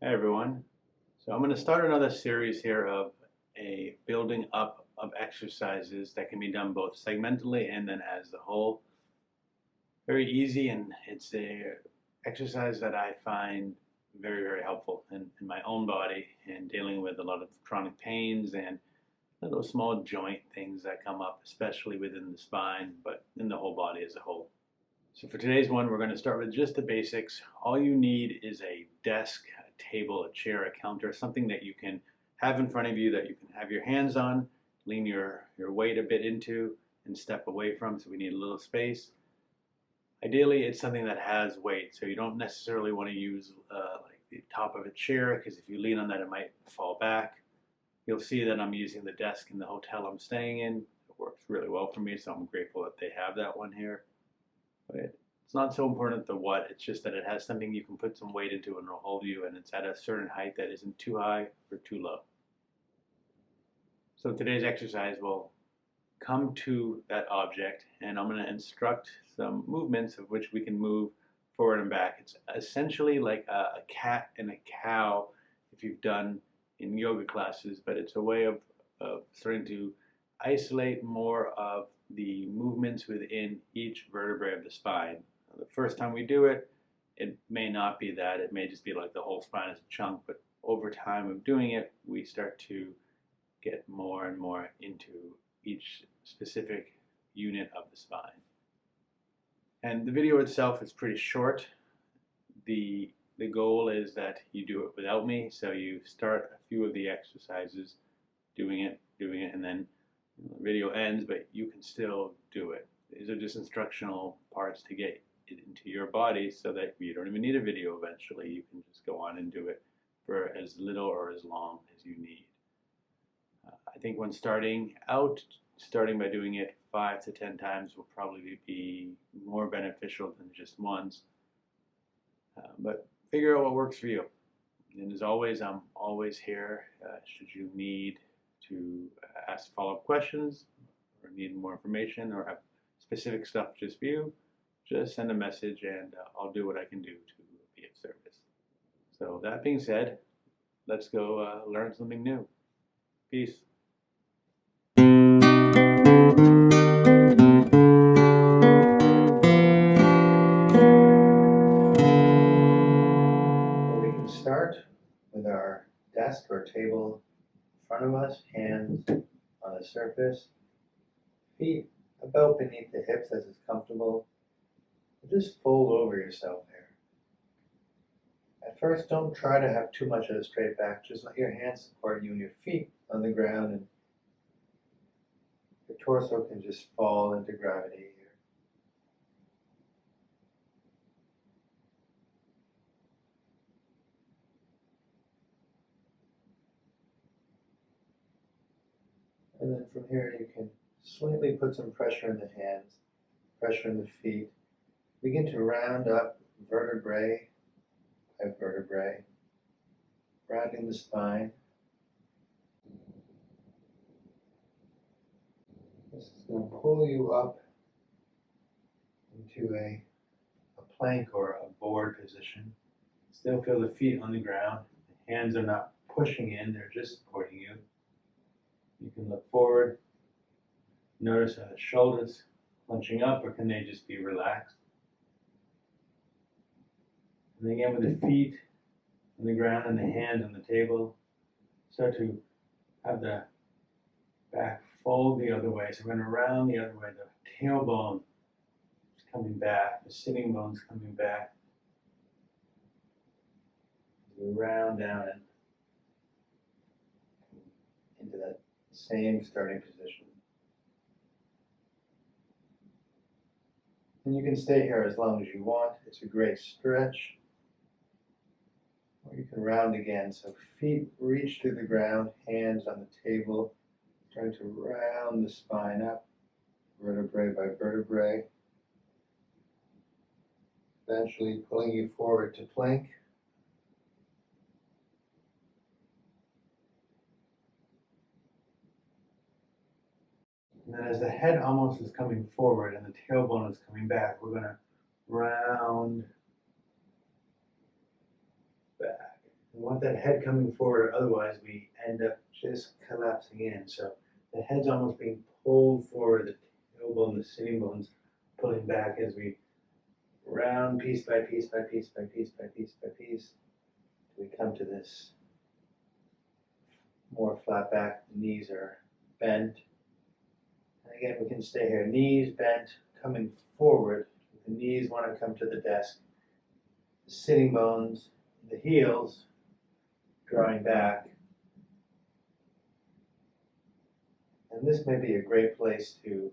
Hey everyone. So I'm going to start another series here of a building up of exercises that can be done both segmentally and then as a whole. Very easy, and it's a exercise that I find very helpful in my own body and dealing with a lot of chronic pains and little small joint things that come up, especially within the spine, but in the whole body as a whole. So for today's one, we're going to start with just the basics. All you need is a desk, a table, a chair, a counter, something that you can have in front of you that you can have your hands on, lean your weight a bit into, and step away from, so we need a little space. Ideally, it's something that has weight, so you don't necessarily want to use like the top of a chair, because if you lean on that, it might fall back. You'll see that I'm using the desk in the hotel I'm staying in. It works really well for me, so I'm grateful that they have that one here. But it's not so important the what, it's just that it has something you can put some weight into and it'll hold you, and it's at a certain height that isn't too high or too low. So today's exercise will come to that object, and I'm going to instruct some movements of which we can move forward and back. It's essentially like a cat and a cow if you've done in yoga classes, but it's a way of starting to isolate more of the movements within each vertebrae of the spine. The first time we do it, it may not be that. It may just be like the whole spine is a chunk, but over time of doing it, we start to get more and more into each specific unit of the spine. And the video itself is pretty short. The goal is that you do it without me, so you start a few of the exercises doing it, and then the video ends, but you can still do it. These are just instructional parts to get it into your body so that you don't even need a video eventually. You can just go on and do it for as little or as long as you need. I think when starting by doing it 5 to 10 times will probably be more beneficial than just once. But figure out what works for you. And as always, I'm always here should you need to ask follow-up questions or need more information or have specific stuff just for you. Just send a message and I'll do what I can do to be of service. So that being said, let's go learn something new. Peace. We can start with our desk or table in front of us, hands on the surface, feet about beneath the hips as is comfortable. Just fold over yourself here. At first, don't try to have too much of a straight back. Just let your hands support you and your feet on the ground, and your torso can just fall into gravity here. And then from here, you can slightly put some pressure in the hands, pressure in the feet. Begin to round up vertebrae by vertebrae, rounding the spine. This is going to pull you up into a plank or a board position. Still feel the feet on the ground. The hands are not pushing in, they're just supporting you. You can look forward. Notice are the shoulders clenching up, or can they just be relaxed? And again, with the feet on the ground and the hands on the table, start to have the back fold the other way. So we're going to round the other way. The tailbone is coming back, the sitting bone's coming back. We round down and into that same starting position. And you can stay here as long as you want. It's a great stretch. Or you can round again. So feet reach through the ground, hands on the table, trying to round the spine up, vertebrae by vertebrae. Eventually pulling you forward to plank. And then as the head almost is coming forward and the tailbone is coming back, we're going to round back. And want that head coming forward, otherwise we end up just collapsing in. So the head's almost being pulled forward, the tailbone, the sitting bones pulling back as we round piece by piece by piece by piece by piece by piece. We come to this more flat back, the knees are bent. And again, we can stay here, knees bent, coming forward. The knees want to come to the desk. The sitting bones, the heels drawing back. And this may be a great place to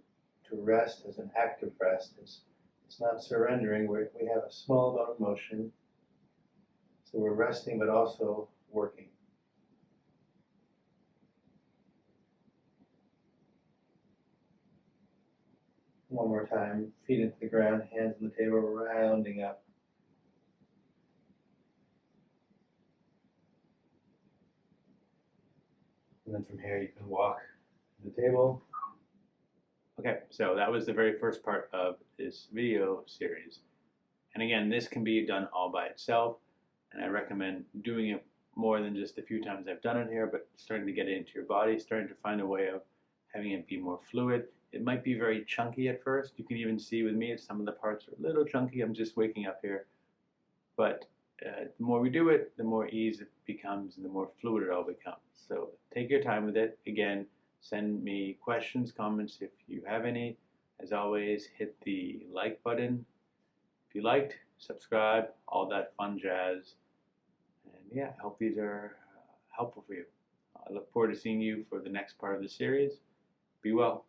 rest as an active rest. It's not surrendering. We have a small amount of motion. So we're resting but also working. One more time, feet into the ground, hands on the table, rounding up. And then from here you can walk to the table. Okay, so that was the very first part of this video series. And again, this can be done all by itself, and I recommend doing it more than just a few times I've done it here, but starting to get it into your body, starting to find a way of having it be more fluid. It might be very chunky at first. You can even see with me, some of the parts are a little chunky. I'm just waking up here. But the more we do it, the more ease it becomes and the more fluid it all becomes. So take your time with it. Again, send me questions, comments if you have any. As always, hit the like button if you liked, subscribe, all that fun jazz. And yeah, I hope these are helpful for you. I look forward to seeing you for the next part of the series. Be well.